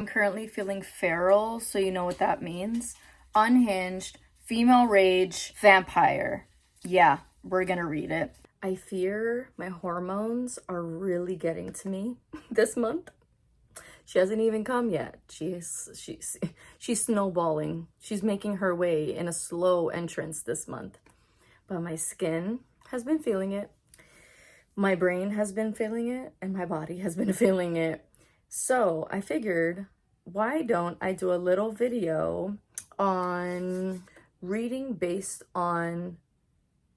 I'm currently feeling feral, so you know what that means. Unhinged, female rage, vampire. Yeah, we're gonna read it. I fear my hormones are really getting to me this month. She hasn't even come yet. She's snowballing. She's making her way in a slow entrance this month. But my skin has been feeling it. My brain has been feeling it, and my body has been feeling it. So I figured, why don't I do a little video on reading based on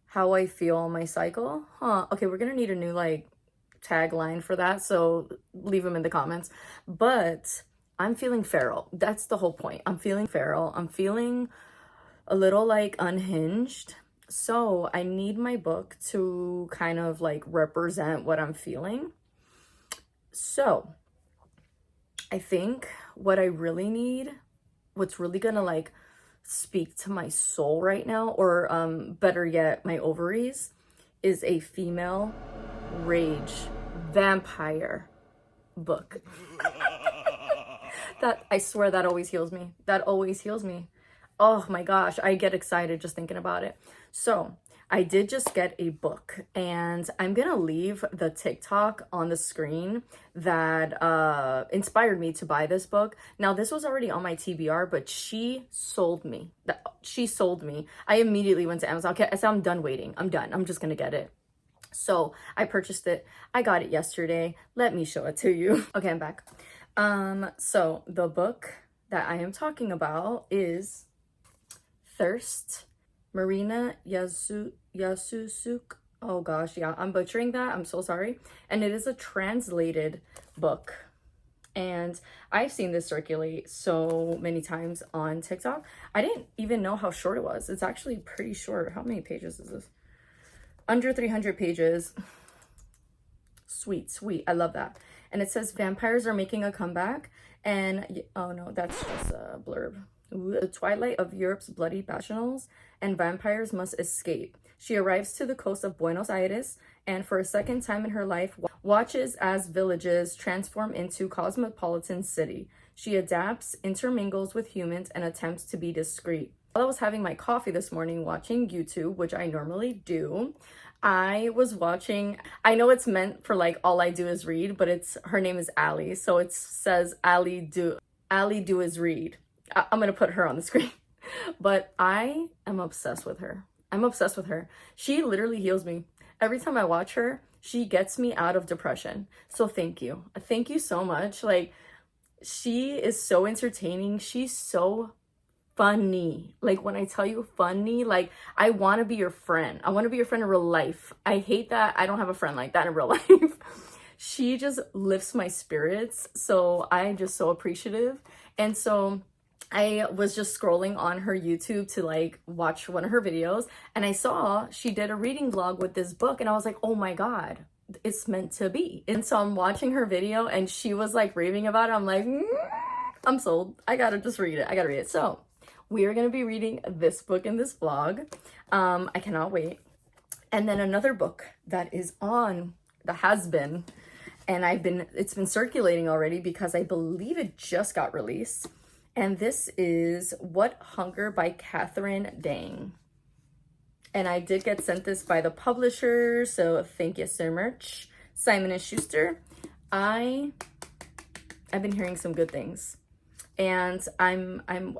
how I feel on my cycle? Okay, we're gonna need a new like tagline for that, so leave them in the comments. But I'm feeling feral. That's the whole point. I'm feeling feral. I'm feeling a little like unhinged. So I need my book to kind of like represent what I'm feeling. So I think what I really need, what's really gonna like speak to my soul right now, or better yet, my ovaries, is a female rage vampire book. That, I swear, that always heals me. That always heals me. Oh my gosh, I get excited just thinking about it. So I did just get a book, and I'm gonna leave the TikTok on the screen that inspired me to buy this book. Now, this was already on my TBR, but she sold me. She sold me. I immediately went to Amazon. Okay, I said, I'm done waiting. I'm done. I'm just gonna get it. So I purchased it. I got it yesterday. Let me show it to you. Okay, I'm back. So the book that I am talking about is Thirst, Marina Yasusuk. Oh gosh, yeah, I'm butchering that. I'm so sorry. And it is a translated book. And I've seen this circulate so many times on TikTok. I didn't even know how short it was. It's actually pretty short. How many pages is this? Under 300 pages. Sweet, sweet. I love that. And it says vampires are making a comeback. And oh no, that's just a blurb. The twilight of Europe's bloody bacchanals, and vampires must escape. She arrives to the coast of Buenos Aires, and for a second time in her life, watches as villages transform into cosmopolitan city. She adapts, intermingles with humans, and attempts to be discreet. While I was having my coffee this morning watching YouTube, which I normally do, I was watching, I know it's meant for like all I do is read, but her name is Allie, so it says Allie do is read. I'm gonna put her on the screen. But I am obsessed with her. I'm obsessed with her. She literally heals me. Every time I watch her, she gets me out of depression. So thank you. Thank you so much. Like, she is so entertaining. She's so funny. Like, when I tell you funny, like, I want to be your friend. I want to be your friend in real life. I hate that I don't have a friend like that in real life. She just lifts my spirits. So I'm just so appreciative. And so I was just scrolling on her YouTube to like watch one of her videos, and I saw she did a reading vlog with this book, and I was like, oh my God, it's meant to be. And so I'm watching her video, and she was like raving about it. I'm like, I'm sold. I gotta just read it. I gotta read it. So we are gonna be reading this book in this vlog. I cannot wait. And then another book that is on the has been, and it's been circulating already because I believe it just got released. And this is What Hunger by Catherine Dang. And I did get sent this by the publisher, so thank you so much, Simon & Schuster. I've been hearing some good things, and I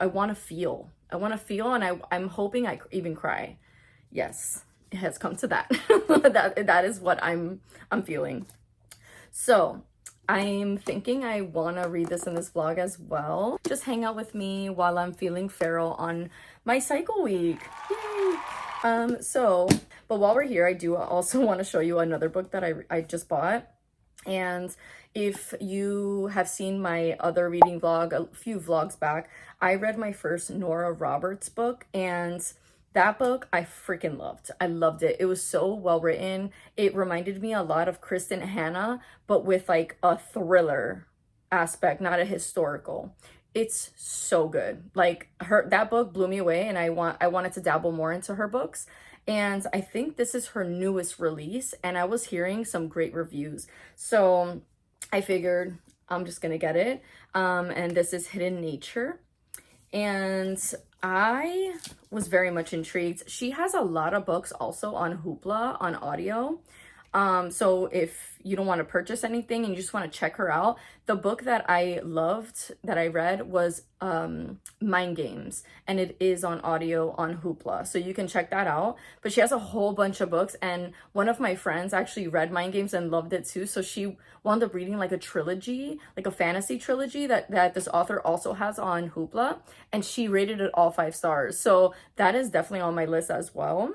want to feel, and I'm hoping I even cry. Yes, it has come to that. that is what I'm feeling. So I'm thinking I want to read this in this vlog as well. Just hang out with me while I'm feeling feral on my cycle week. Yay! But while we're here, I do also want to show you another book that I just bought. And if you have seen my other reading vlog, a few vlogs back, I read my first Nora Roberts book, and that book I freaking loved. I loved it. It was so well written. It reminded me a lot of Kristen Hanna, but with like a thriller aspect, not a historical. It's so good. Like, that book blew me away, and I wanted to dabble more into her books. And I think this is her newest release, and I was hearing some great reviews. So I figured I'm just gonna get it. And this is Hidden Nature. And I was very much intrigued. She has a lot of books also on Hoopla on audio. So if you don't want to purchase anything and you just want to check her out, the book that I loved that I read was Mind Games, and it is on audio on Hoopla, so you can check that out. But she has a whole bunch of books, and one of my friends actually read Mind Games and loved it too, so she wound up reading like a trilogy, like a fantasy trilogy that this author also has on Hoopla, and she rated it all 5 stars. So that is definitely on my list as well.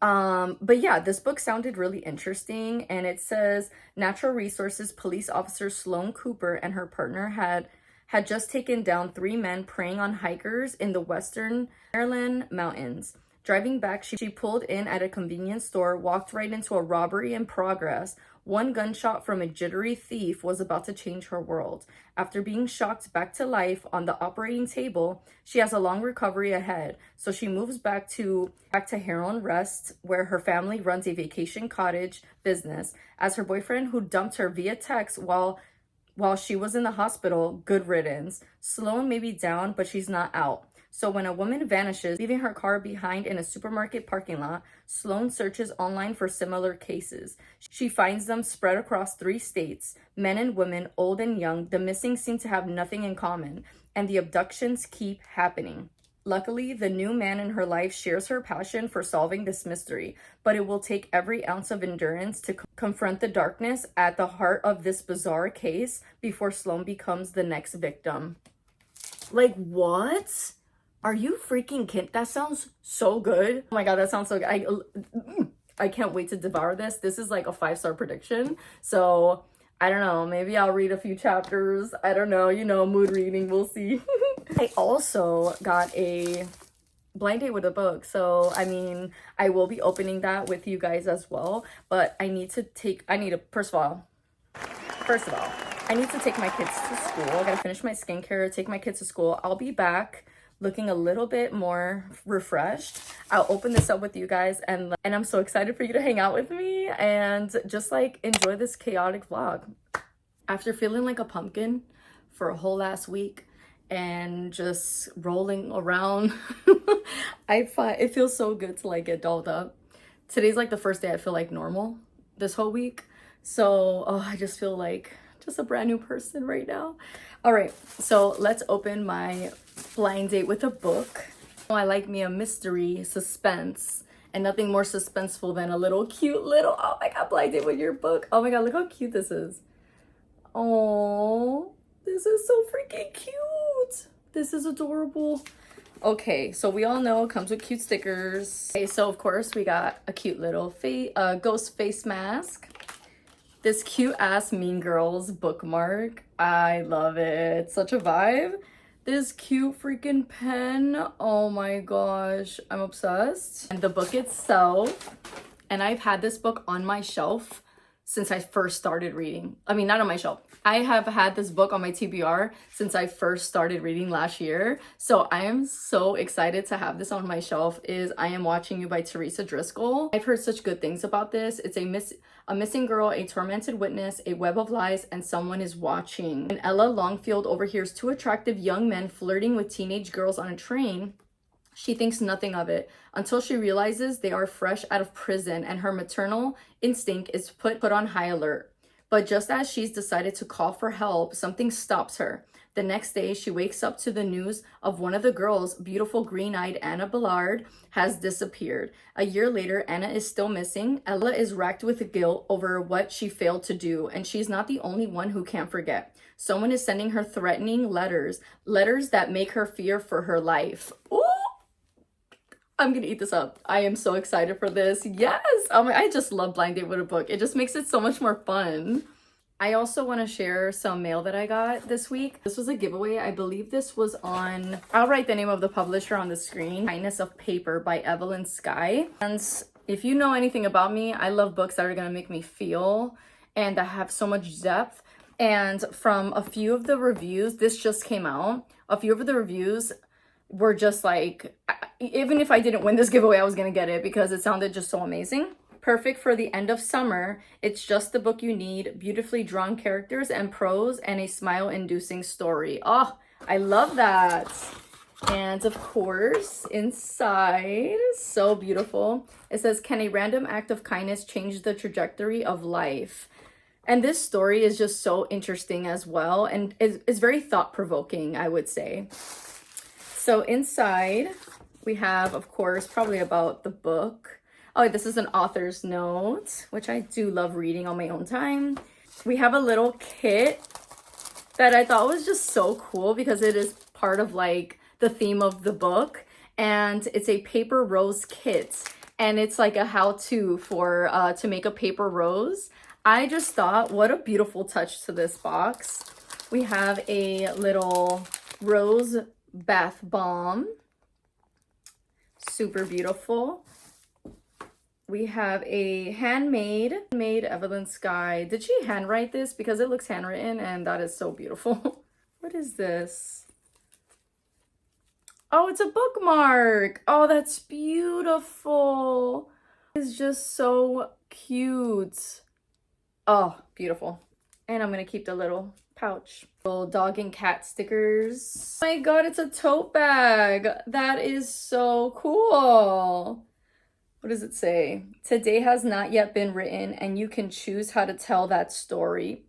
But yeah, this book sounded really interesting, and it says natural resources police officer Sloane Cooper and her partner had just taken down 3 men preying on hikers in the western Maryland mountains. Driving back, she pulled in at a convenience store, walked right into a robbery in progress. One gunshot from a jittery thief was about to change her world. After being shocked back to life on the operating table, she has a long recovery ahead. So she moves back to Heron Rest, where her family runs a vacation cottage business. As her boyfriend, who dumped her via text while she was in the hospital, good riddance. Sloane may be down, but she's not out. So when a woman vanishes, leaving her car behind in a supermarket parking lot, Sloane searches online for similar cases. She finds them spread across 3 states. Men and women, old and young, the missing seem to have nothing in common, and the abductions keep happening. Luckily, the new man in her life shares her passion for solving this mystery, but it will take every ounce of endurance to confront the darkness at the heart of this bizarre case before Sloane becomes the next victim. Like, what? Are you freaking kidding? That sounds so good. Oh my god, that sounds so good. I can't wait to devour this. This is like a 5-star prediction. So I don't know, maybe I'll read a few chapters. I don't know, mood reading, we'll see. I also got a blind date with a book. So, I mean, I will be opening that with you guys as well. But first of all, I need to take my kids to school. I gotta finish my skincare, take my kids to school. I'll be back looking a little bit more refreshed. I'll open this up with you guys, and I'm so excited for you to hang out with me and just like enjoy this chaotic vlog. After feeling like a pumpkin for a whole last week and just rolling around, it feels so good to like get dolled up. Today's like the first day I feel like normal this whole week. So, I just feel like just a brand new person right now. All right, so let's open my blind date with a book. I like me a mystery, suspense, and nothing more suspenseful than a little cute little, oh my god, blind date with your book. Oh my god, look how cute this is. Oh, this is so freaking cute. This is adorable. Okay, so we all know it comes with cute stickers. Okay, so of course we got a cute little ghost face mask. This cute ass Mean Girls bookmark. I love it. Such a vibe. This cute freaking pen. Oh my gosh. I'm obsessed. And the book itself. And I've had this book on my shelf since I first started reading. I mean, not on my shelf. I have had this book on my TBR since I first started reading last year. So I am so excited to have this on my shelf. Is I Am Watching You by Teresa Driscoll. I've heard such good things about this. It's a missing girl, a tormented witness, a web of lies, and someone is watching. When Ella Longfield overhears 2 attractive young men flirting with teenage girls on a train, she thinks nothing of it until she realizes they are fresh out of prison, and her maternal instinct is put on high alert. But just as she's decided to call for help, something stops her. The next day, she wakes up to the news of one of the girls, beautiful green-eyed Anna Ballard, has disappeared. A year later, Anna is still missing. Ella is racked with guilt over what she failed to do, and she's not the only one who can't forget. Someone is sending her threatening letters that make her fear for her life. Ooh! I'm gonna eat this up. I am so excited for this. Yes! I just love blind date with a book. It just makes it so much more fun. I also want to share some mail that I got this week. This was a giveaway. I believe this was on, I'll write the name of the publisher on the screen, Kindness of Paper by Evelyn Skye. And if you know anything about me, I love books that are going to make me feel and that have so much depth. And from a few of the reviews, this just came out. A few of the reviews were just like, even if I didn't win this giveaway, I was going to get it because it sounded just so amazing. Perfect for the end of summer. It's just the book you need. Beautifully drawn characters and prose and a smile-inducing story. Oh, I love that. And of course, inside, so beautiful, it says, can a random act of kindness change the trajectory of life? And this story is just so interesting as well, and it's very thought-provoking, I would say. So inside, we have, of course, probably about the book. Oh, this is an author's note, which I do love reading on my own time. We have a little kit that I thought was just so cool because it is part of like the theme of the book, and it's a paper rose kit, and it's like a how-to for to make a paper rose. I just thought, what a beautiful touch to this box. We have a little rose bath bomb, super beautiful. We have a handmade Evelyn Sky. Did she handwrite this? Because it looks handwritten, and that is so beautiful. What is this? Oh, it's a bookmark. Oh, that's beautiful. It's just so cute. Oh, beautiful. And I'm gonna keep the little pouch. Little dog and cat stickers. Oh my god, it's a tote bag. That is so cool. What does it say? Today has not yet been written, and you can choose how to tell that story.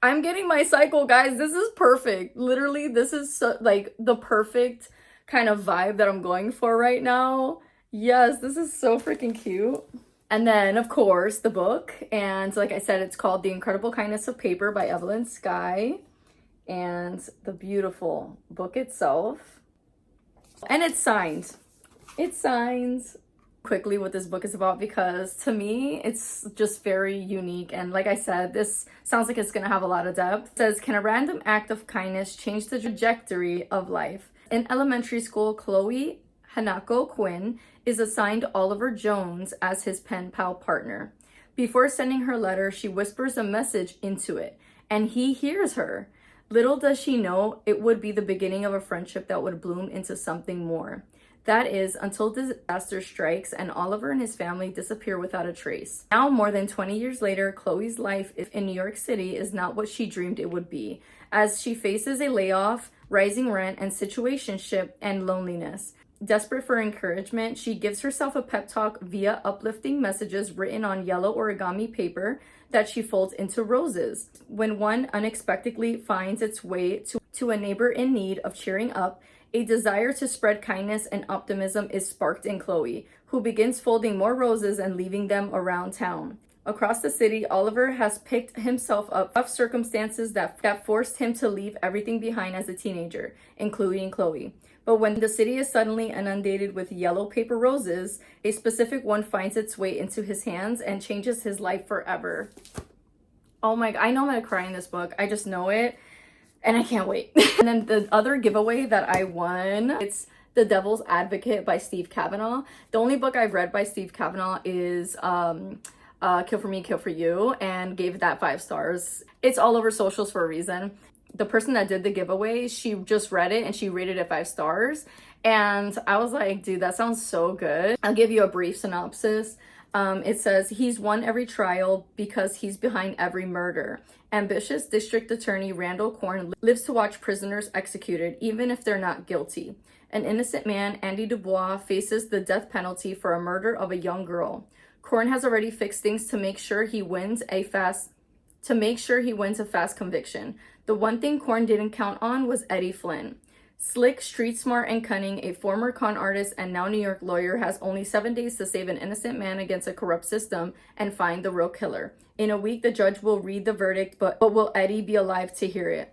I'm getting my cycle, guys. This is perfect. Literally, this is so, like the perfect kind of vibe that I'm going for right now. Yes, this is so freaking cute. And then, of course, the book. And like I said, it's called The Incredible Kindness of Paper by Evelyn Sky. And the beautiful book itself. And it's signed. It's signed. Quickly what this book is about, because to me it's just very unique, and like I said, this sounds like it's gonna have a lot of depth. It says, can a random act of kindness change the trajectory of life? In elementary school, Chloe Hanako Quinn is assigned Oliver Jones as his pen pal partner. Before sending her letter, she whispers a message into it, and he hears her. Little does she know, it would be the beginning of a friendship that would bloom into something more. That is, until disaster strikes and Oliver and his family disappear without a trace. Now, more than 20 years later, Chloe's life in New York City is not what she dreamed it would be, as she faces a layoff, rising rent, and situationship and loneliness. Desperate for encouragement, she gives herself a pep talk via uplifting messages written on yellow origami paper that she folds into roses. When one unexpectedly finds its way to a neighbor in need of cheering up, a desire to spread kindness and optimism is sparked in Chloe, who begins folding more roses and leaving them around town. Across the city, Oliver has picked himself up of circumstances that forced him to leave everything behind as a teenager, including Chloe. But when the city is suddenly inundated with yellow paper roses, a specific one finds its way into his hands and changes his life forever. Oh my god, I know I'm gonna cry in this book. I just know it. And I can't wait. And then the other giveaway that I won, it's The Devil's Advocate by Steve Kavanaugh. The only book I've read by Steve Kavanaugh is Kill for Me, Kill for You, and gave that 5 stars. It's all over socials for a reason. The person that did the giveaway, she just read it and she rated it 5 stars. And I was like, dude, that sounds so good. I'll give you a brief synopsis. It says, he's won every trial because he's behind every murder. Ambitious District Attorney Randall Korn lives to watch prisoners executed, even if they're not guilty. An innocent man, Andy Dubois, faces the death penalty for a murder of a young girl. Korn has already fixed things to make sure he wins a fast conviction. The one thing Korn didn't count on was Eddie Flynn. Slick, street smart, and cunning, a former con artist and now New York lawyer has only 7 days to save an innocent man against a corrupt system and find the real killer. In a week, the judge will read the verdict, but will Eddie be alive to hear it?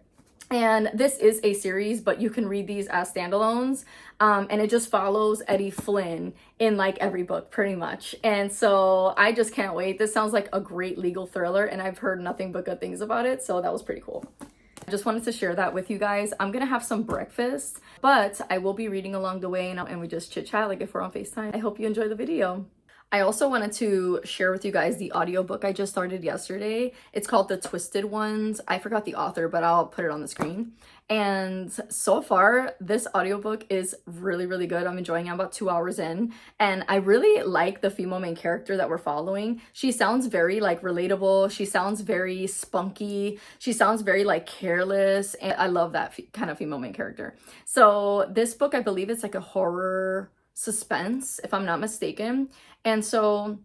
And this is a series, but you can read these as standalones. And it just follows Eddie Flynn in like every book, pretty much. And so I just can't wait. This sounds like a great legal thriller, and I've heard nothing but good things about it. So that was pretty cool. I just wanted to share that with you guys. I'm gonna have some breakfast, but I will be reading along the way, and we just chit chat like if we're on FaceTime. I hope you enjoy the video. I also wanted to share with you guys the audiobook I just started yesterday. It's called The Twisted Ones. I forgot the author, but I'll put it on the screen. And so far, this audiobook is really, really good. I'm enjoying it. I'm about 2 hours in. And I really like the female main character that we're following. She sounds very like relatable. She sounds very spunky. She sounds very like careless. And I love that kind of female main character. So this book, I believe it's like a horror suspense, if I'm not mistaken. And so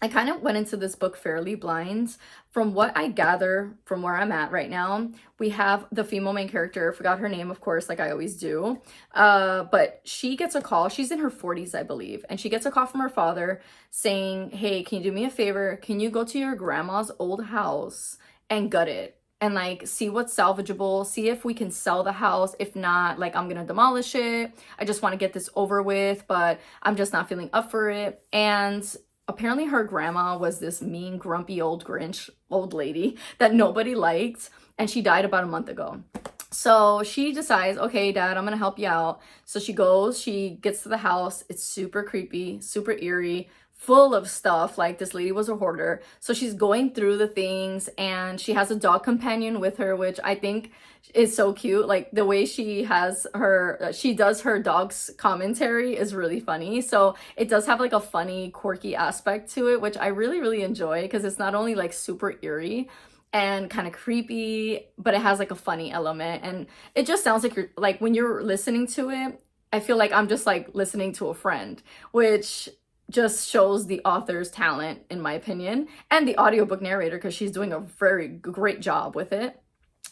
I kind of went into this book fairly blind. From what I gather from where I'm at right now, we have the female main character, forgot her name, of course, like I always do. But she gets a call. She's in her 40s, I believe. And she gets a call from her father saying, hey, can you do me a favor? Can you go to your grandma's old house and gut it? And like see what's salvageable, see if we can sell the house. If not, like I'm gonna demolish it. I just want to get this over with, but I'm just not feeling up for it. And apparently her grandma was this mean, grumpy old Grinch old lady that nobody liked, and she died about a month ago. So she decides, okay, Dad, I'm gonna help you out. So she goes, she gets to the house. It's super creepy, super eerie, full of stuff. Like this lady was a hoarder. So she's going through the things, and she has a dog companion with her, which I think is so cute. Like the way she has her, she does her dog's commentary is really funny. So it does have like a funny, quirky aspect to it, which I really, really enjoy, because it's not only like super eerie and kind of creepy, but it has like a funny element. And it just sounds like you're like, when you're listening to it, I feel like I'm just like listening to a friend, which just shows the author's talent, in my opinion, and the audiobook narrator, because she's doing a very great job with it.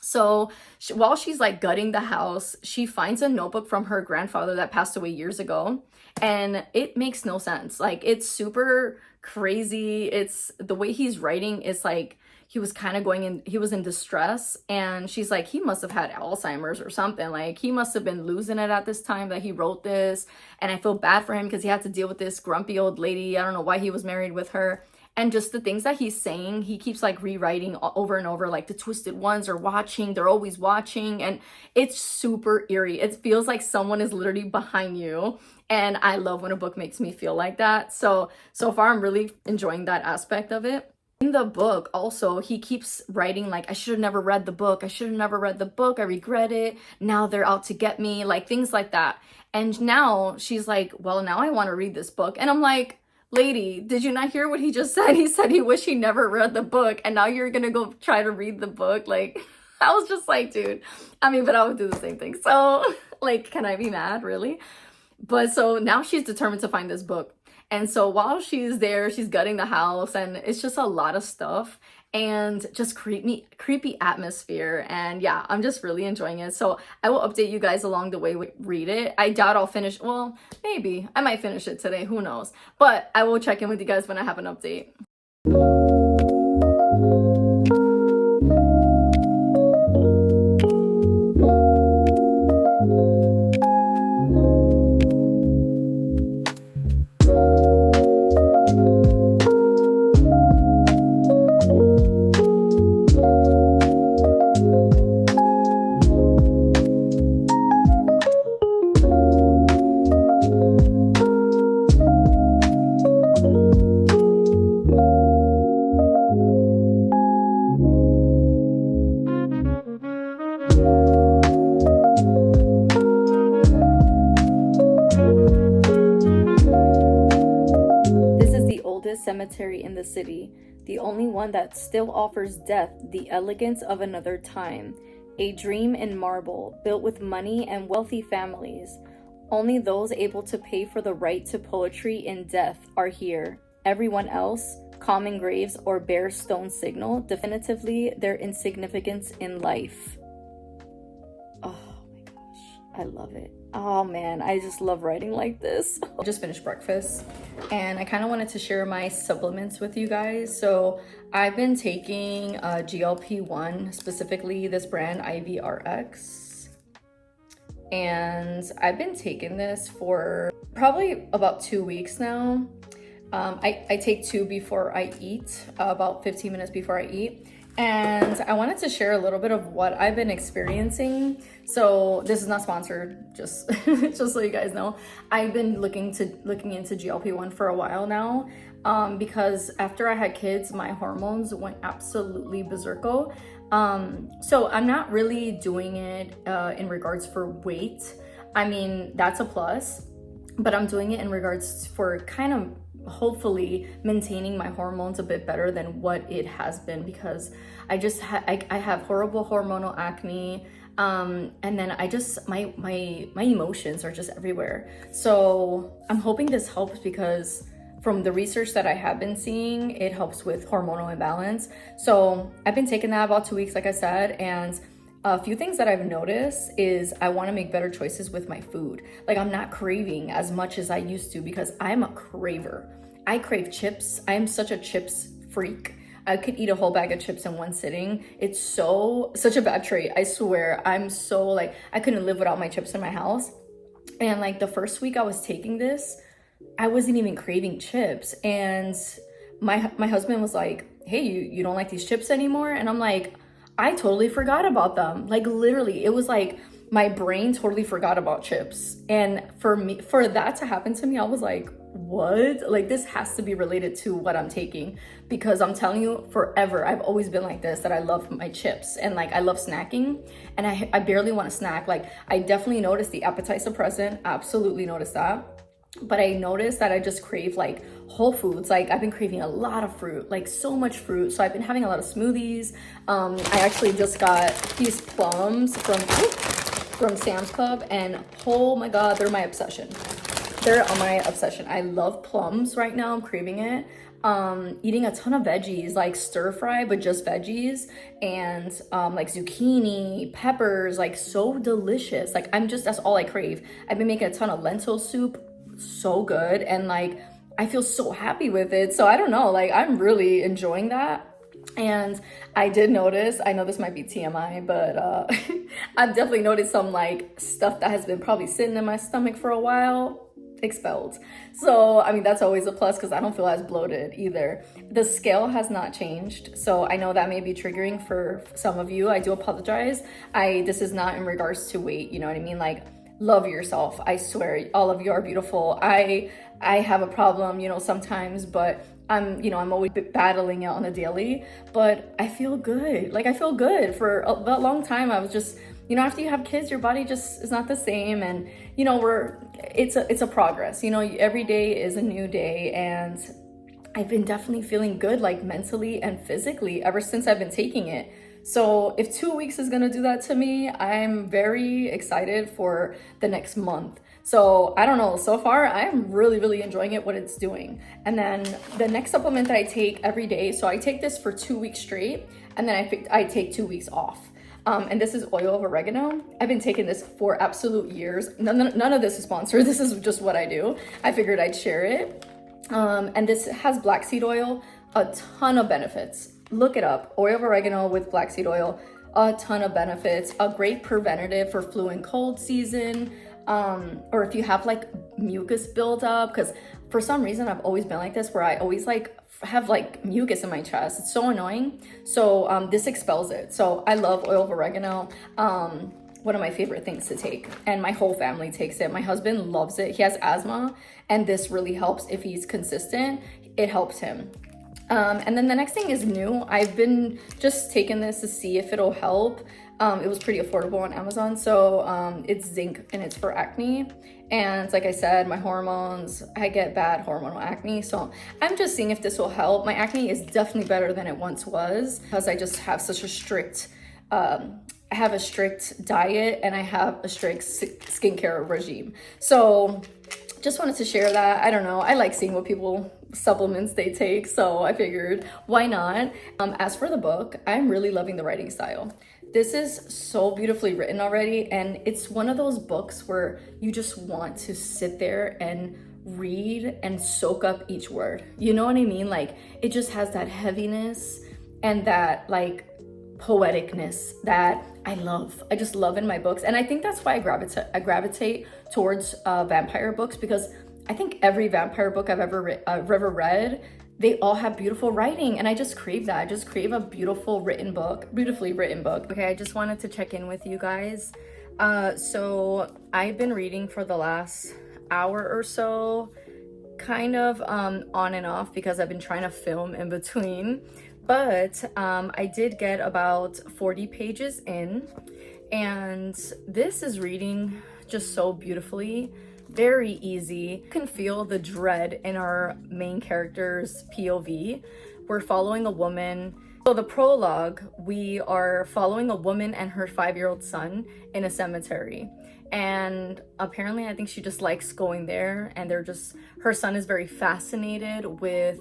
So while she's like gutting the house, she finds a notebook from her grandfather that passed away years ago, and it makes no sense. Like it's super crazy. It's the way he's writing is like he was kind of going in, he was in distress, and she's like, he must have had Alzheimer's or something. Like he must have been losing it at this time that he wrote this. And I feel bad for him because he had to deal with this grumpy old lady. I don't know why he was married with her. And just the things that he's saying, he keeps like rewriting over and over, like the twisted ones are watching, they're always watching. And it's super eerie. It feels like someone is literally behind you. And I love when a book makes me feel like that. So far, I'm really enjoying that aspect of it. In the book, also, he keeps writing like, I should have never read the book. I should have never read the book. I regret it. Now they're out to get me, like things like that. And now she's like, well, now I want to read this book. And I'm like, lady, did you not hear what he just said? He said he wished he never read the book, and now you're going to go try to read the book. Like, I was just like, dude, I mean, but I would do the same thing. So like, can I be mad, really? But so now she's determined to find this book. And so while she's there, she's gutting the house, and it's just a lot of stuff and just creepy atmosphere. And yeah, I'm just really enjoying it. So I will update you guys along the way we read it. I doubt I'll finish. Well, maybe I might finish it today. Who knows? But I will check in with you guys when I have an update. Cemetery in the city, the only one that still offers death the elegance of another time, a dream in marble, built with money and wealthy families. Only those able to pay for the right to poetry in death are here. Everyone else, common graves or bare stone signal definitively their insignificance in life. Oh my gosh, I love it. Oh man, I just love writing like this. I just finished breakfast, and I kind of wanted to share my supplements with you guys. So I've been taking GLP-1, specifically this brand IVRX, and I've been taking this for probably about 2 weeks now. I take 2 before I eat, about 15 minutes before I eat. and I wanted to share a little bit of what I've been experiencing. So this is not sponsored, just just so you guys know. I've been looking into GLP-1 for a while now, because after I had kids, my hormones went absolutely berserko. So I'm not really doing it in regards for weight. I mean, that's a plus, but I'm doing it in regards for kind of hopefully maintaining my hormones a bit better than what it has been, because I just I have horrible hormonal acne, and then I just my emotions are just everywhere. So I'm hoping this helps, because from the research that I have been seeing, it helps with hormonal imbalance. So I've been taking that about 2 weeks, like I said, and a few things that I've noticed is I want to make better choices with my food. Like, I'm not craving as much as I used to, because I'm a craver. I crave chips. I am such a chips freak. I could eat a whole bag of chips in one sitting. It's such a bad trait. I swear. I'm so like, I couldn't live without my chips in my house. And like the first week I was taking this, I wasn't even craving chips. And my husband was like, hey, you don't like these chips anymore? And I'm like, I totally forgot about them. Like, literally, it was like my brain totally forgot about chips. And for that to happen to me, I was like, what? Like, this has to be related to what I'm taking, because I'm telling you, forever I've always been like this, that I love my chips and like I love snacking, and I barely want to snack. Like, I definitely noticed the appetite suppressant, absolutely noticed that. But I noticed that I just crave like whole foods. Like, I've been craving a lot of fruit, like so much fruit. So I've been having a lot of smoothies. I actually just got these plums from Sam's Club, and oh my God, they're my obsession. They're my obsession. I love plums right now. I'm craving it. Eating a ton of veggies, like stir fry, but just veggies, and like zucchini, peppers, like so delicious. Like, that's all I crave. I've been making a ton of lentil soup, so good, and like I feel so happy with it. So I don't know, like I'm really enjoying that. And I did notice, I know this might be TMI, but I've definitely noticed some like stuff that has been probably sitting in my stomach for a while expelled. So I mean, that's always a plus, because I don't feel as bloated either. The scale has not changed, so I know that may be triggering for some of you. I do apologize. This is not in regards to weight, you know what I mean? Like, love yourself. I swear, all of you are beautiful. I have a problem, sometimes, but I'm always battling it on a daily, but I feel good. Like, I feel good. For a long time, I was just, after you have kids, your body just is not the same. And, it's a progress, every day is a new day. And I've been definitely feeling good, like mentally and physically, ever since I've been taking it. So if 2 weeks is gonna do that to me, I'm very excited for the next month. So I don't know, so far I'm really, really enjoying it, what it's doing. And then the next supplement that I take every day, so I take this for 2 weeks straight, and then I take 2 weeks off. And this is oil of oregano. I've been taking this for absolute years. None of this is sponsored. This is just what I do. I figured I'd share it. And this has black seed oil, a ton of benefits. Look it up, oil of oregano with black seed oil, a ton of benefits, a great preventative for flu and cold season, or if you have like mucus buildup, because for some reason I've always been like this, where I always like have like mucus in my chest. It's so annoying. So this expels it. So I love oil of oregano. One of my favorite things to take, and my whole family takes it. My husband loves it. He has asthma, and this really helps. If he's consistent, it helps him. And then the next thing is new. I've been just taking this to see if it'll help. It was pretty affordable on Amazon. So it's zinc, and it's for acne. And like I said, my hormones, I get bad hormonal acne. So I'm just seeing if this will help. My acne is definitely better than it once was, because I just have such a strict, I have a strict diet, and I have a strict skincare regime. So just wanted to share that. I don't know, I like seeing what supplements they take, so I figured why not. As for the book, I'm really loving the writing style. This is so beautifully written already, and it's one of those books where you just want to sit there and read and soak up each word. You know what I mean? Like, it just has that heaviness and that like poeticness that I love. I just love in my books. And I think that's why I gravitate towards vampire books, because I think every vampire book I've ever read they all have beautiful writing, and I just crave that. I just crave a beautifully written book. Okay, I just wanted to check in with you guys. So I've been reading for the last hour or so, kind of on and off, because I've been trying to film in between. But I did get about 40 pages in, and this is reading just so beautifully. Very easy. You can feel the dread in our main character's POV. We're following a woman. So the prologue, we are following a woman and her 5-year-old son in a cemetery. And apparently I think she just likes going there, and her son is very fascinated with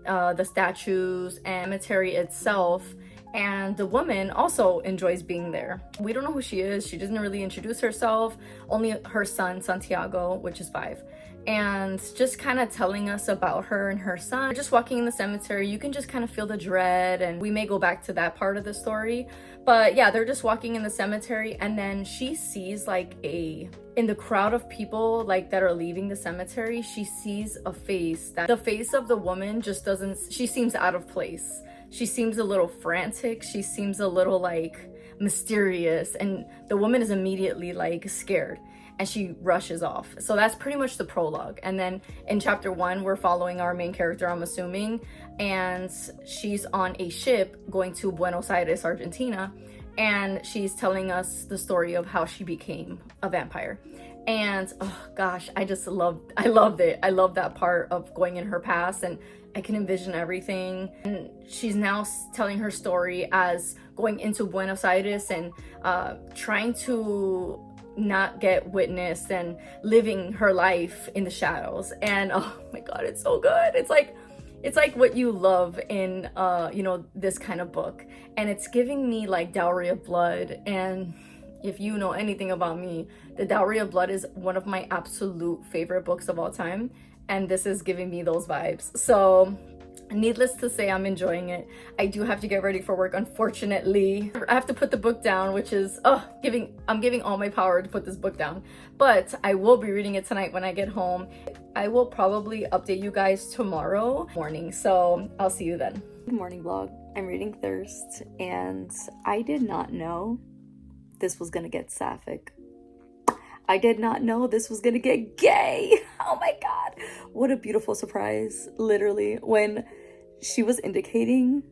the statues and cemetery itself. And the woman also enjoys being there. We don't know who she is. She doesn't really introduce herself. Only her son, Santiago, which is 5. And just kind of telling us about her and her son. Just walking in the cemetery, you can just kind of feel the dread, and we may go back to that part of the story. But yeah, they're just walking in the cemetery, and then she sees in the crowd of people like that are leaving the cemetery, she sees a face. That the face of the woman just doesn't, she seems out of place. She seems a little frantic. She seems a little like mysterious, and the woman is immediately like scared, and she rushes off. So that's pretty much the prologue. And then in chapter 1, we're following our main character, I'm assuming, and she's on a ship going to Buenos Aires, Argentina, and she's telling us the story of how she became a vampire. And oh gosh, I loved it. I love that part of going in her past, and I can envision everything. And she's now telling her story as going into Buenos Aires and trying to not get witnessed and living her life in the shadows. And oh my god, it's so good. It's like what you love in this kind of book. And it's giving me like Dowry of Blood. And if you know anything about me, The Dowry of Blood is one of my absolute favorite books of all time, and this is giving me those vibes. So needless to say, I'm enjoying it. I do have to get ready for work, unfortunately. I have to put the book down, which is I'm giving all my power to put this book down. But I will be reading it tonight when I get home. I will probably update you guys tomorrow morning, so I'll see you then. Good morning vlog. I'm reading Thirst, and I did not know this was gonna get sapphic. I did not know this was gonna get gay. Oh my god, what a beautiful surprise. Literally, when she was indicating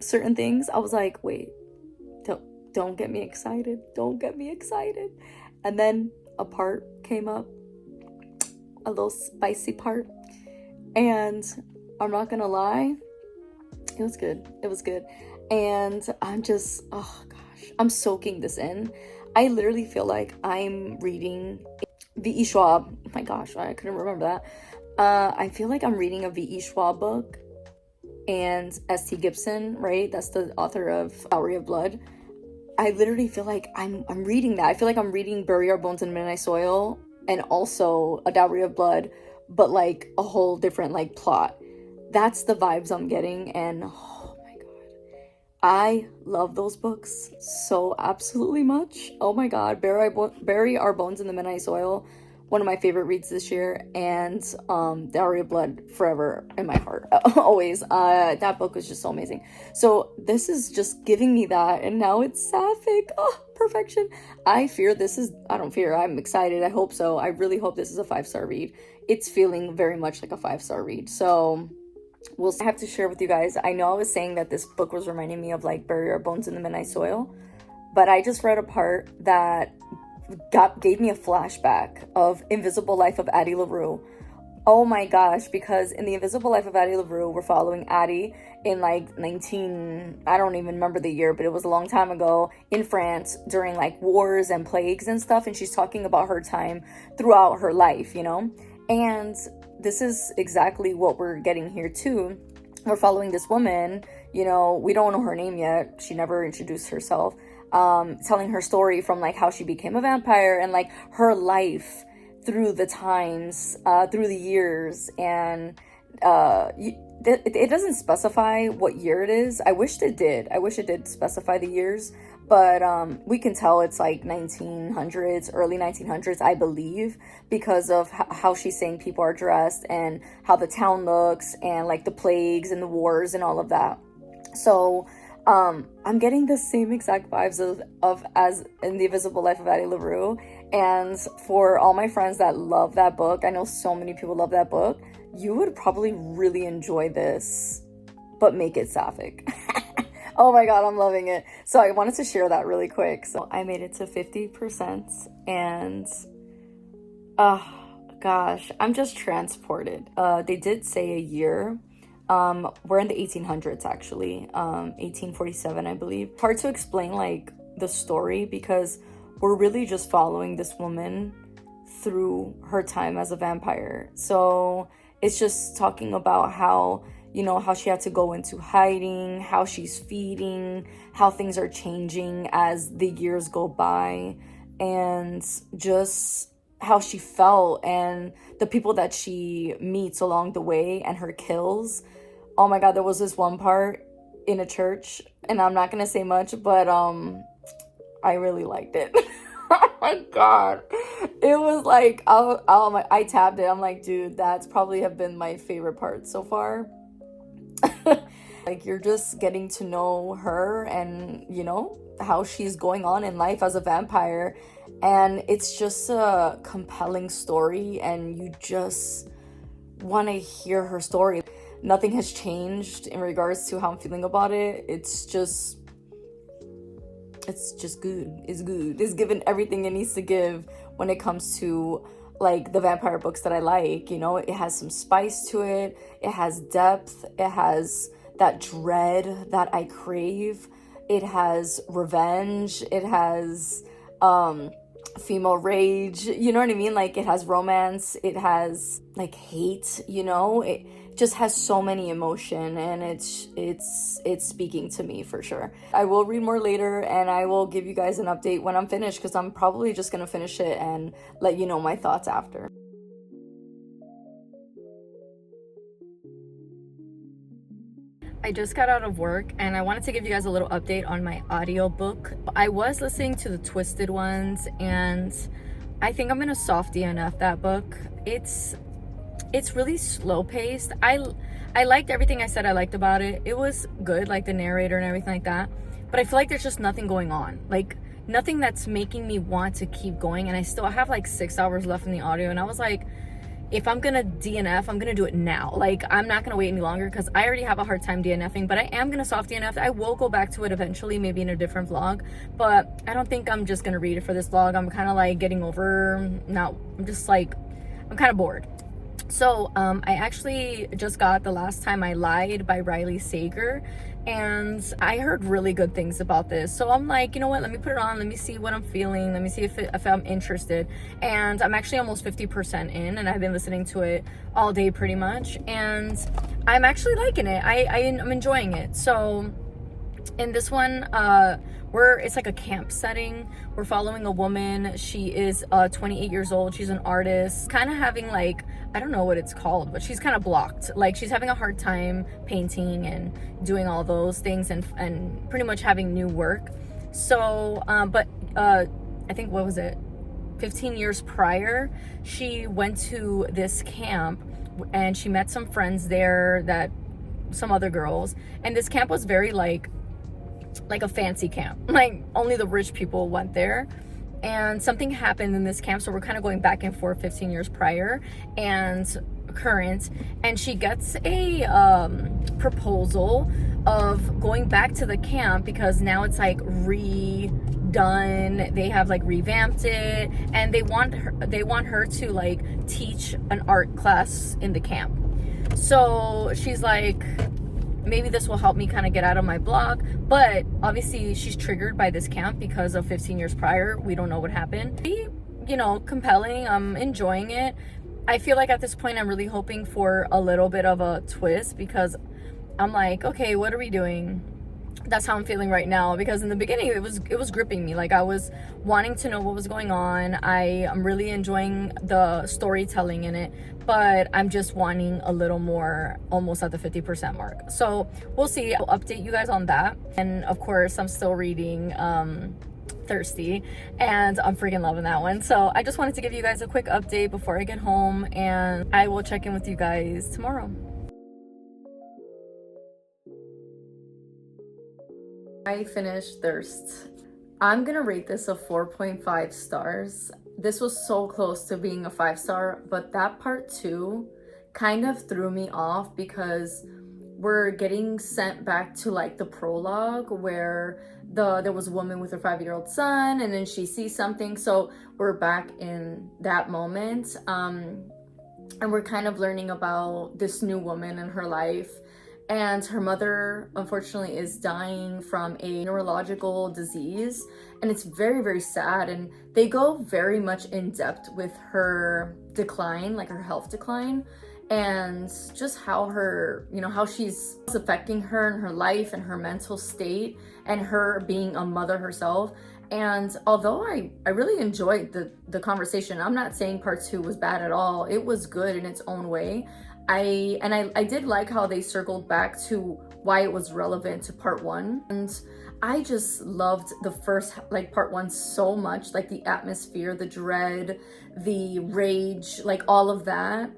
certain things, I was like, wait, don't get me excited. Don't get me excited. And then a part came up, a little spicy part, and I'm not gonna lie, it was good. It was good. And I'm just, oh gosh, I'm soaking this in. I literally feel like I'm reading V.E. Schwab. Oh my gosh, I couldn't remember that. I feel like I'm reading a V.E. Schwab book, and S.T. Gibson, right? That's the author of Dowry of Blood. I literally feel like I'm reading that. I feel like I'm reading Bury Our Bones in Midnight Soil and also A Dowry of Blood, but like a whole different like plot. That's the vibes I'm getting, and oh my god, I love those books so absolutely much. Oh my god, Bury Our Bones in the Midnight Soil, one of my favorite reads this year, and Dowry of Blood forever in my heart, always. That book was just so amazing. So this is just giving me that, and now it's sapphic. Oh, perfection. I'm excited. I hope so. I really hope this is a 5-star read. It's feeling very much like a 5-star read. So I have to share with you guys. I know I was saying that this book was reminding me of like Bury Our Bones in the Midnight Soil, but I just read a part that gave me a flashback of Invisible Life of Addie LaRue. Oh my gosh, because in the Invisible Life of Addie LaRue, we're following Addie in like I don't even remember the year, but it was a long time ago, in France during like wars and plagues and stuff, and she's talking about her time throughout her life, you know? And this is exactly what we're getting here too. We're following this woman, you know, we don't know her name yet, she never introduced herself, telling her story from like how she became a vampire and like her life through the times, through the years. And it doesn't specify what year it is. I wish it did specify the years, but we can tell it's like 1900s, early 1900s, I believe, because of how she's saying people are dressed and how the town looks and like the plagues and the wars and all of that. So I'm getting the same exact vibes of as in The Invisible Life of Addie LaRue. And for all my friends that love that book, I know so many people love that book, you would probably really enjoy this, but make it sapphic. Oh my god, I'm loving it. So I wanted to share that really quick. So I made it to 50%, and gosh, I'm just transported. They did say a year. We're in the 1800s actually, 1847 I believe. Hard to explain like the story because we're really just following this woman through her time as a vampire. So it's just talking about how, you know, how she had to go into hiding, how she's feeding, how things are changing as the years go by, and just how she felt and the people that she meets along the way and her kills. Oh my god, there was this one part in a church, and I'm not gonna say much, but I really liked it. Oh my god, it was like I tabbed it. I'm like, dude, that's probably have been my favorite part so far. Like, you're just getting to know her and, you know, how she's going on in life as a vampire, and it's just a compelling story, and you just want to hear her story. Nothing has changed in regards to how I'm feeling about it. It's just good. It's good. It's given everything it needs to give when it comes to like the vampire books that I like. You know, it has some spice to it. It has depth. It has that dread that I crave. It has revenge. It has female rage, you know what I mean? Like, it has romance, it has like hate, you know, it just has so many emotion, and it's speaking to me for sure. I will read more later, and I will give you guys an update when I'm finished, because I'm probably just gonna finish it and let you know my thoughts after. I just got out of work, and I wanted to give you guys a little update on my audiobook. I was listening to the Twisted ones, and I think I'm gonna soft DNF that book. It's really slow paced. I liked everything I said I liked about it. It was good, like the narrator and everything like that, but I feel like there's just nothing going on, like nothing that's making me want to keep going. And I still have like 6 hours left in the audio, and I was like, if I'm gonna DNF, I'm gonna do it now. Like, I'm not gonna wait any longer, because I already have a hard time DNFing, but I am gonna soft DNF. I will go back to it eventually, maybe in a different vlog, but I don't think I'm just gonna read it for this vlog. I'm kind of like getting over now. I'm just like, I'm kind of bored. So I actually just got The Last Time I Lied by Riley Sager, and I heard really good things about this. So I'm like, you know what, let me put it on, let me see what I'm feeling, let me see if I'm interested. And I'm actually almost 50% in, and I've been listening to it all day pretty much, and I'm actually liking it. I'm enjoying it. So in this one, it's like a camp setting. We're following a woman. She is 28 years old. She's an artist, kind of having like, I don't know what it's called, but she's kind of blocked. Like, she's having a hard time painting and doing all those things, and pretty much having new work. So I think, what was it, 15 years prior, she went to this camp, and she met some friends there, that some other girls, and this camp was very like a fancy camp, like only the rich people went there. And something happened in this camp, so we're kind of going back and forth 15 years prior and current, and she gets a proposal of going back to the camp, because now it's like redone, they have like revamped it, and they want her to like teach an art class in the camp. So she's like, maybe this will help me kind of get out of my block. But obviously she's triggered by this camp because of 15 years prior. We don't know what happened. You know, compelling. I'm enjoying it. I feel like at this point I'm really hoping for a little bit of a twist, because I'm like, okay, what are we doing? that's how I'm feeling right now, because in the beginning it was gripping me. Like I was wanting to know what was going on. I'm really enjoying the storytelling in it, but I'm just wanting a little more, almost at the 50% mark. So we'll see. I'll update you guys on that. And of course, I'm still reading Thirsty, and I'm freaking loving that one. So I just wanted to give you guys a quick update before I get home, and I will check in with you guys tomorrow. I finished Thirst. I'm gonna rate this a 4.5 stars. This was so close to being a 5-star, but that part 2 kind of threw me off, because we're getting sent back to like the prologue where there was a woman with her 5-year-old son, and then she sees something. So we're back in that moment, and we're kind of learning about this new woman in her life. And her mother, unfortunately, is dying from a neurological disease. And it's very, very sad. And they go very much in depth with her decline, like her health decline, and just how her, how she's affecting her and her life and her mental state, and her being a mother herself. And although I really enjoyed the conversation, I'm not saying part 2 was bad at all. It was good in its own way. I did like how they circled back to why it was relevant to part 1. And I just loved the first, like, part 1 so much, like the atmosphere, the dread, the rage, like all of that.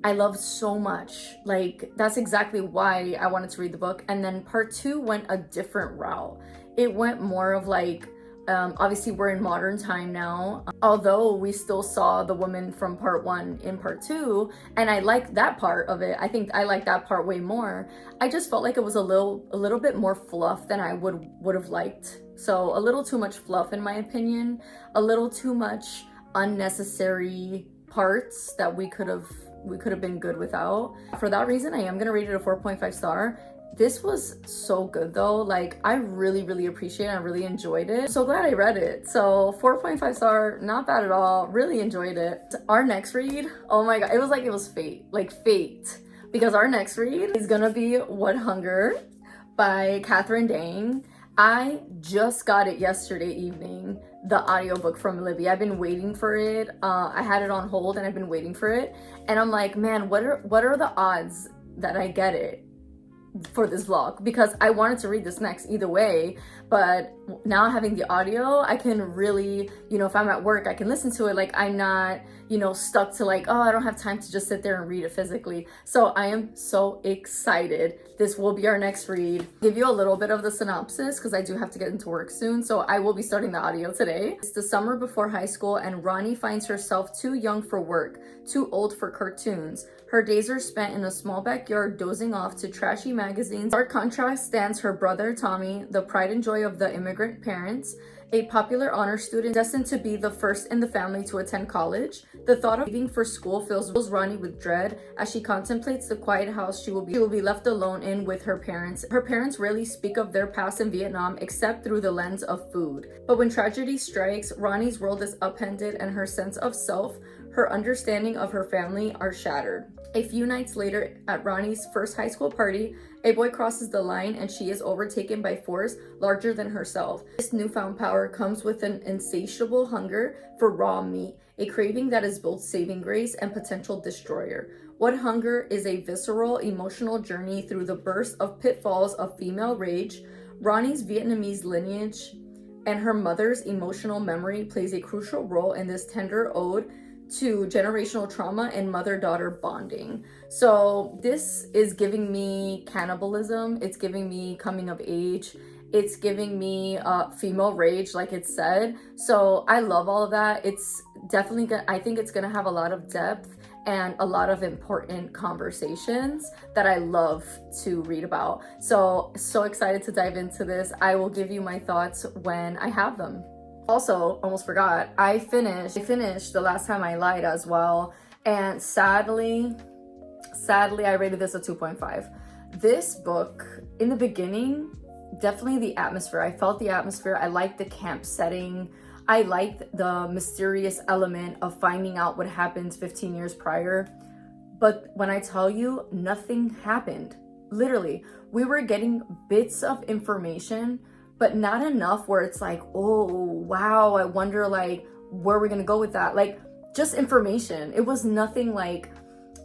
I loved so much. Like, that's exactly why I wanted to read the book. And then part 2 went a different route. It went more of like, obviously we're in modern time now, although we still saw the woman from part 1 in part 2, and I like that part of it. I think I like that part way more. I just felt like it was a little bit more fluff than I would have liked. So a little too much fluff in my opinion, a little too much unnecessary parts that we could have been good without. For that reason, I am gonna rate it a 4.5 star. This was so good though. Like, I really appreciate it. I really enjoyed it. So glad I read it. So 4.5 star, not bad at all. Really enjoyed it. Our next read, oh my god, it was like it was fate, like fate, because our next read is gonna be What Hunger by Catherine Dang. I just got it yesterday evening, the audiobook from Libby. I've been waiting for it. I had it on hold and I've been waiting for it, and I'm like, man, what are the odds that I get it for this vlog, because I wanted to read this next either way. But now having the audio, I can really, if I'm at work, I can listen to it. Like, I'm not, stuck to like, oh, I don't have time to just sit there and read it physically. So I am so excited. This will be our next read. Give you a little bit of the synopsis, because I do have to get into work soon, so I will be starting the audio today. It's the summer before high school, and Ronnie finds herself too young for work, too old for cartoons. Her days are spent in a small backyard dozing off to trashy magazines. Stark contrast stands her brother Tommy, the pride and joy of the immigrant parents, a popular honor student destined to be the first in the family to attend college. The thought of leaving for school fills Ronnie with dread as she contemplates the quiet house she will be left alone in with her parents. Her parents rarely speak of their past in Vietnam except through the lens of food. But when tragedy strikes, Ronnie's world is upended and her sense of self, her understanding of her family, are shattered. A few nights later, at Ronnie's first high school party, a boy crosses the line and she is overtaken by force larger than herself. This newfound power comes with an insatiable hunger for raw meat, a craving that is both saving grace and potential destroyer. What Hunger is a visceral, emotional journey through the burst of pitfalls of female rage. Ronnie's Vietnamese lineage and her mother's emotional memory plays a crucial role in this tender ode to generational trauma and mother-daughter bonding. So this is giving me cannibalism, it's giving me coming of age, it's giving me female rage, like it said. So I love all of that. It's definitely I think it's gonna have a lot of depth and a lot of important conversations that I love to read about. So excited to dive into this. I will give you my thoughts when I have them. Also, almost forgot, I finished The Last Time I Lied as well, and sadly I rated this a 2.5. This book, in the beginning, definitely the atmosphere. I felt the atmosphere. I liked the camp setting. I liked the mysterious element of finding out what happened 15 years prior. But when I tell you, nothing happened. literally, we were getting bits of information, but not enough where it's like, oh wow, I wonder like where we're gonna go with that. Like, just information. It was nothing like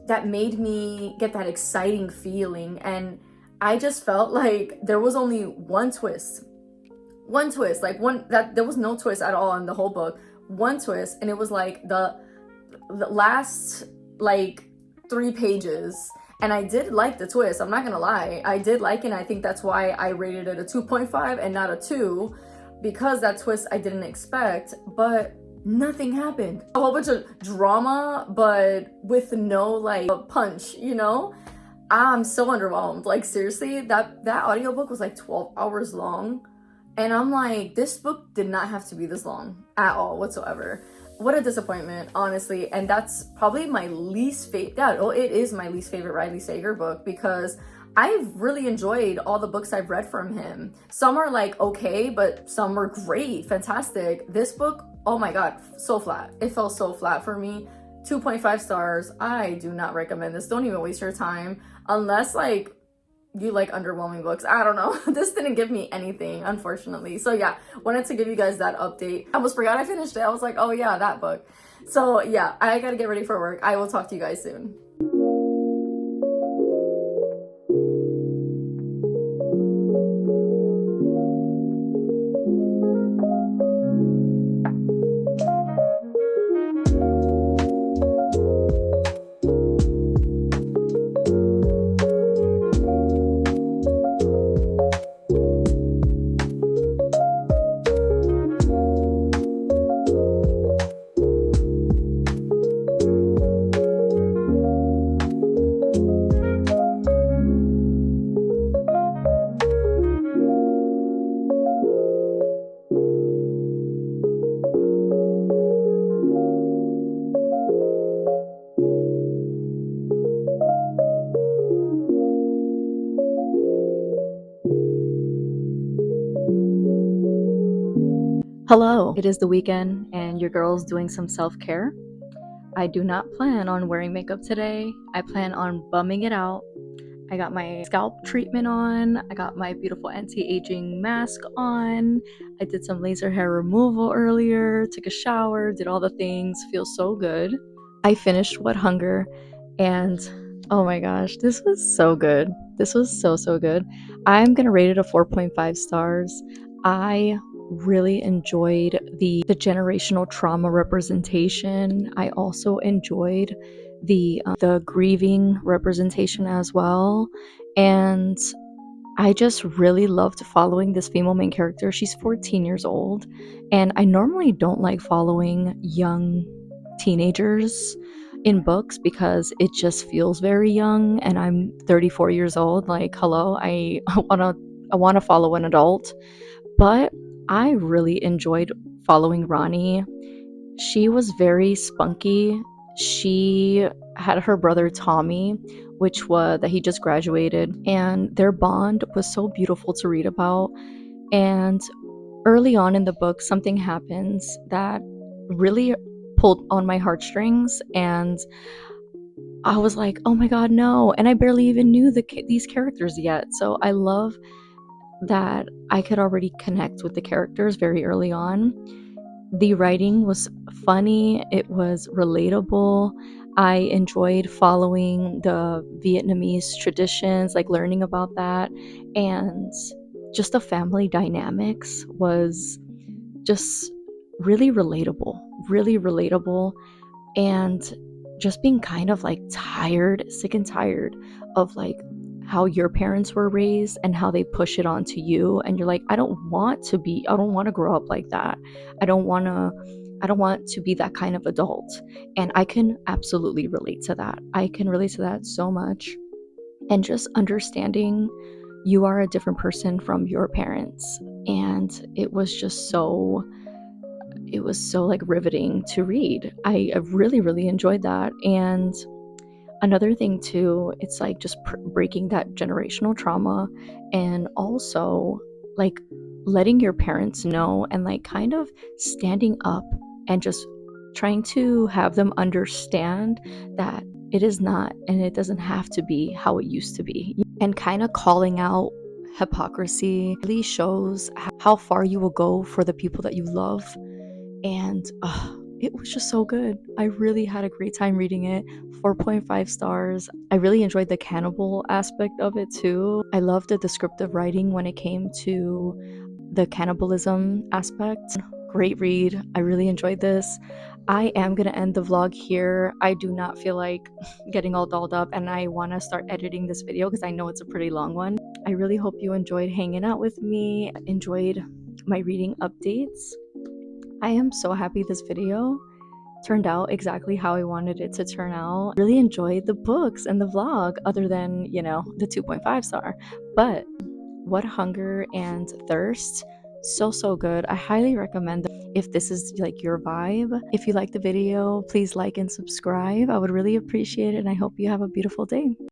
that made me get that exciting feeling. And I just felt like there was only one twist, like one, that there was no twist at all in the whole book. One twist, and it was like the last like 3 pages. And I did like the twist, I'm not gonna lie, I did like it, and I think that's why I rated it a 2.5 and not a 2, because that twist I didn't expect. But nothing happened. A whole bunch of drama, but with no like punch, you know? I'm so underwhelmed. Like, seriously, that audiobook was like 12 hours long. And I'm like, this book did not have to be this long at all whatsoever. What a disappointment, honestly. And that's probably my least favorite. Yeah, well, it is my least favorite Riley Sager book, because I've really enjoyed all the books I've read from him. Some are like okay, but some were great, fantastic. This book, oh my god, so flat. It fell so flat for me. 2.5 stars. I do not recommend this. Don't even waste your time unless like you like underwhelming books. I don't know. This didn't give me anything, unfortunately. So yeah, wanted to give you guys that update. I almost forgot I finished it. I was like, oh yeah, that book. So yeah, I gotta get ready for work. I will talk to you guys soon. Hello, it is the weekend and your girl's doing some self-care. I do not plan on wearing makeup today. I plan on bumming it out. I got my scalp treatment on. I got my beautiful anti-aging mask on. I did some laser hair removal earlier, took a shower, did all the things, feel so good. I finished What Hunger, and oh my gosh, this was so good. This was so good. I'm gonna rate it a 4.5 stars. I really enjoyed the generational trauma representation. I also enjoyed the grieving representation as well. And I just really loved following this female main character. She's 14 years old, and I normally don't like following young teenagers in books because it just feels very young, and I'm 34 years old. Like, hello, I want to follow an adult. But I really enjoyed following Ronnie. She was very spunky. She had her brother Tommy, which was that he just graduated, and their bond was so beautiful to read about. And early on in the book, something happens that really pulled on my heartstrings, and I was like, "Oh my god, no!" And I barely even knew these characters yet. So I love that I could already connect with the characters very early on. The writing was funny, it was relatable. I enjoyed following the Vietnamese traditions, like learning about that, and just the family dynamics was just really relatable, really relatable. And just being kind of like tired, sick and tired of like how your parents were raised and how they push it onto you, and you're like, I don't want to grow up like that. I don't want to be that kind of adult. And I can absolutely relate to that. I can relate to that so much. And just understanding you are a different person from your parents. And it was so like riveting to read. I really enjoyed that. And another thing too, it's like just breaking that generational trauma, and also like letting your parents know, and like kind of standing up and just trying to have them understand that it is not, and it doesn't have to be how it used to be. And kind of calling out hypocrisy really shows how far you will go for the people that you love. And it was just so good. I really had a great time reading it. 4.5 stars. I really enjoyed the cannibal aspect of it too. I loved the descriptive writing when it came to the cannibalism aspect. Great read. I really enjoyed this. I am going to end the vlog here. I do not feel like getting all dolled up, and I want to start editing this video because I know it's a pretty long one. I really hope you enjoyed hanging out with me, enjoyed my reading updates. I am so happy this video turned out exactly how I wanted it to turn out. Really enjoyed the books and the vlog, other than, you know, the 2.5 star. But What Hunger and Thirst, so good. I highly recommend them if this is like your vibe. If you like the video, please like and subscribe. I would really appreciate it, and I hope you have a beautiful day.